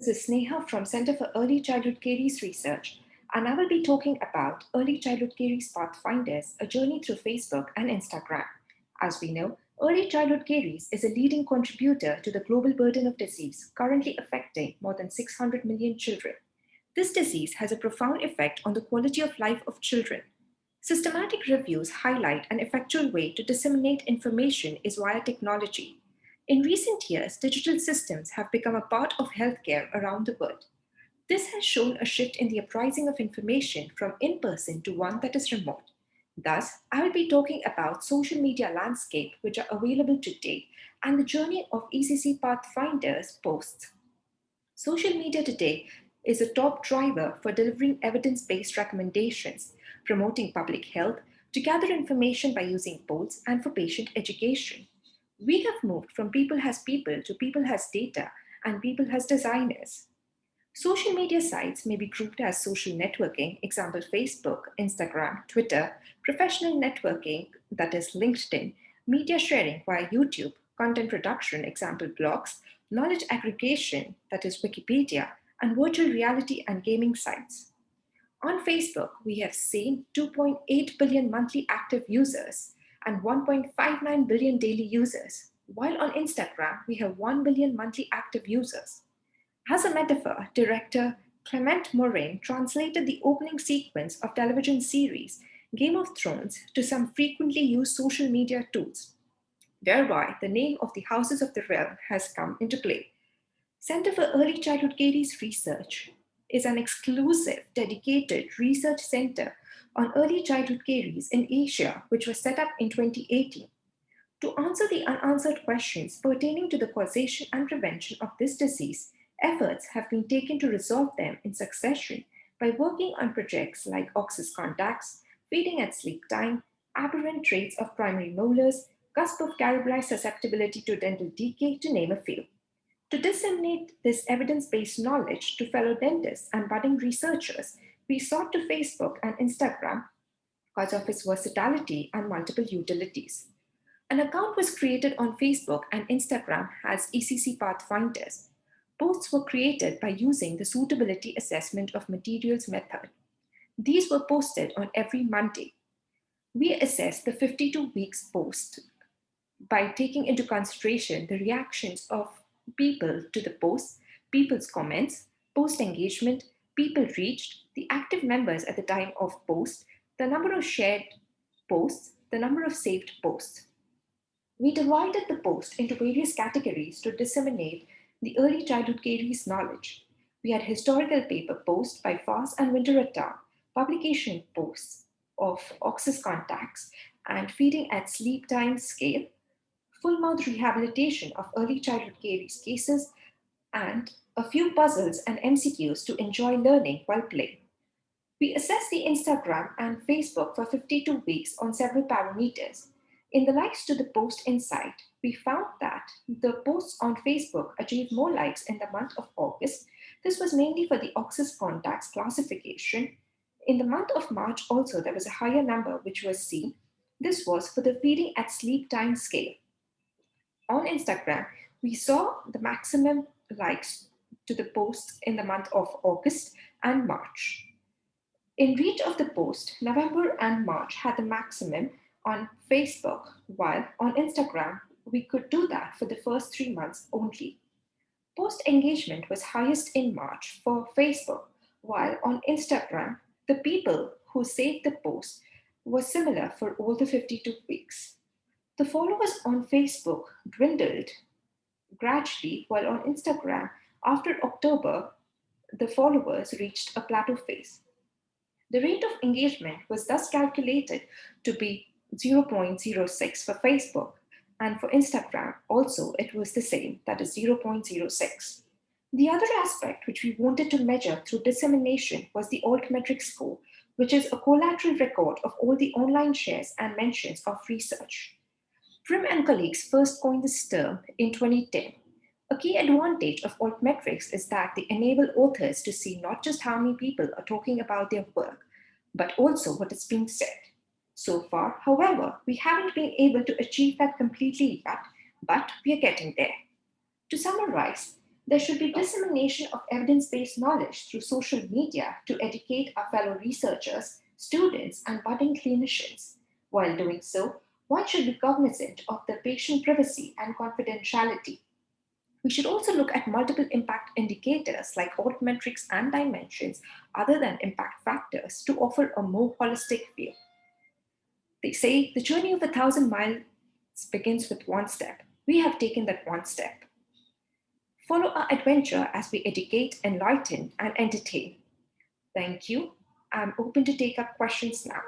This is Sneha from Center for Early Childhood Caries Research, and I will be talking about Early Childhood Caries Pathfinders, a journey through Facebook and Instagram. As we know, early childhood caries is a leading contributor to the global burden of disease, currently affecting more than 600 million children. This disease has a profound effect on the quality of life of children. Systematic reviews highlight an effectual way to disseminate information is via technology. In recent years, digital systems have become a part of healthcare around the world. This has shown a shift in the uprising of information from in person to one that is remote. Thus, I will be talking about social media landscape which are available today and the journey of ECC Pathfinders posts. Social media today is a top driver for delivering evidence based recommendations, promoting public health, to gather information by using polls, and for patient education. We have moved from people has people to people has data and people has designers. Social media sites may be grouped as social networking, example Facebook, Instagram, Twitter, professional networking, that is LinkedIn, media sharing via YouTube, content production, example blogs, knowledge aggregation, that is Wikipedia, and virtual reality and gaming sites. On Facebook, we have seen 2.8 billion monthly active users and 1.59 billion daily users, while on Instagram, we have 1 billion monthly active users. As a metaphor, director Clement Moraine translated the opening sequence of television series Game of Thrones to some frequently used social media tools, whereby the name of the Houses of the Realm has come into play. Center for Early Childhood Caries Research is an exclusive, dedicated research center on early childhood caries in Asia, which was set up in 2018. To answer the unanswered questions pertaining to the causation and prevention of this disease, efforts have been taken to resolve them in succession by working on projects like Ox's contacts, feeding at sleep time, aberrant traits of primary molars, cusp of Caribri susceptibility to dental decay, to name a few. To disseminate this evidence based knowledge to fellow dentists and budding researchers, we sought to Facebook and Instagram because of its versatility and multiple utilities. An account was created on Facebook and Instagram as ECC Pathfinders. Posts were created by using the suitability assessment of materials method. These were posted on every Monday. We assessed the 52 weeks post by taking into consideration the reactions of people to the posts, people's comments, post engagement, people reached, the active members at the time of post, the number of shared posts, the number of saved posts. We divided the post into various categories to disseminate the early childhood caries knowledge. We had historical paper posts by Foss and Winteretta, publication posts of Ox's contacts and feeding at sleep time scale, full mouth rehabilitation of early childhood caries cases, and a few puzzles and MCQs to enjoy learning while playing. We assessed the Instagram and Facebook for 52 weeks on several parameters. In the likes to the post insight, we found that the posts on Facebook achieved more likes in the month of August. This was mainly for the Ox's contacts classification. In the month of March also, there was a higher number which was seen. This was for the feeding at sleep time scale. On Instagram, we saw the maximum likes to the posts in the month of August and March. In each of the posts, November and March had the maximum on Facebook, while on Instagram, we could do that for the first 3 months only. Post engagement was highest in March for Facebook, while on Instagram, the people who saved the post was similar for all the 52 weeks. The followers on Facebook dwindled gradually, while on Instagram, after October, the followers reached a plateau phase. The rate of engagement was thus calculated to be 0.06 for Facebook, and for Instagram also it was the same, that is 0.06. The other aspect which we wanted to measure through dissemination was the altmetric score, which is a collateral record of all the online shares and mentions of research. Prim and colleagues first coined this term in 2010. A key advantage of altmetrics is that they enable authors to see not just how many people are talking about their work, but also what is being said. So far, however, we haven't been able to achieve that completely yet, but we are getting there. To summarize, There should be dissemination of evidence-based knowledge through social media to educate our fellow researchers, students, and budding clinicians. While doing so, one should be cognizant of the patient privacy and confidentiality. We should also look at multiple impact indicators like metrics and dimensions other than impact factors to offer a more holistic view. They say the journey of 1,000 miles begins with one step. We have taken that one step. Follow our adventure as we educate, enlighten, and entertain. Thank you. I'm open to take up questions now.